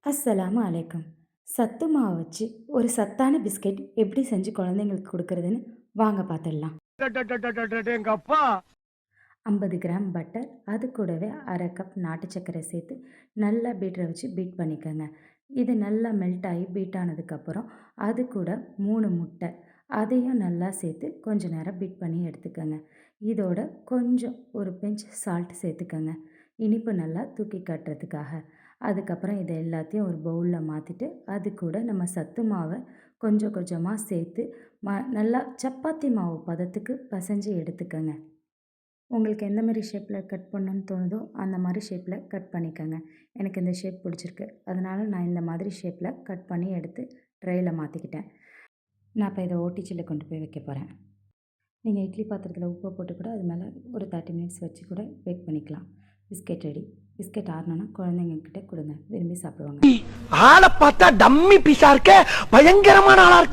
அஸ்ஸலாமு அலைக்கும். சத்து மாவு வச்சு ஒரு சத்தான பிஸ்கெட் எப்படி செஞ்சு குழந்தைங்களுக்கு குடுக்குறதுன்னு வாங்க பார்த்துடலாம். எங்க அப்பா 50 கிராம் பட்டர், அது கூடவே 1/2 கப் நாட்டு சர்க்கரை சேர்த்து நல்லா பீட்டரை வச்சு பீட் பண்ணிக்கோங்க. இது நல்லா மெல்ட் ஆகி பீட் ஆனதுக்கப்புறம் அது கூட 3 முட்டை, அதையும் நல்லா சேர்த்து கொஞ்ச நேரம் பீட் பண்ணி எடுத்துக்கோங்க. இதோட கொஞ்சம் ஒரு பிஞ்ச் சால்ட் சேர்த்துக்கோங்க, இனிப்பு நல்லா தூக்கி காட்டுறதுக்காக. அதுக்கப்புறம் இதை எல்லாத்தையும் ஒரு பவுலில் மாற்றிட்டு அது கூட நம்ம சத்து மாவை கொஞ்சம் கொஞ்சமாக சேர்த்து நல்லா சப்பாத்தி மாவு பதத்துக்கு பசைஞ்சு எடுத்துக்கோங்க. உங்களுக்கு எந்த மாதிரி ஷேப்பில் கட் பண்ணணும்னு தோணுதோ அந்த மாதிரி ஷேப்பில் கட் பண்ணிக்கோங்க. எனக்கு இந்த ஷேப் பிடிச்சிருக்கு, அதனால் நான் இந்த மாதிரி ஷேப்பில் கட் பண்ணி எடுத்து ட்ரேயில் மாற்றிக்கிட்டேன். நான் இப்போ இதை ஓடிஜியில் கொண்டு போய் வைக்க போகிறேன். நீங்கள் இட்லி பாத்திரத்தில் உப்பை போட்டு கூட அது மேலே ஒரு 30 மினிட்ஸ் வச்சு கூட பேக் பண்ணிக்கலாம். Biscuit ready. பிஸ்கெட் ஆறணுன்னா குழந்தைங்கக்கிட்ட கொடுங்க, விரும்பி சாப்பிடுவாங்க. ஆளை பார்த்தா டம்மி பீஸா இருக்க, பயங்கரமான ஆளா இருக்க.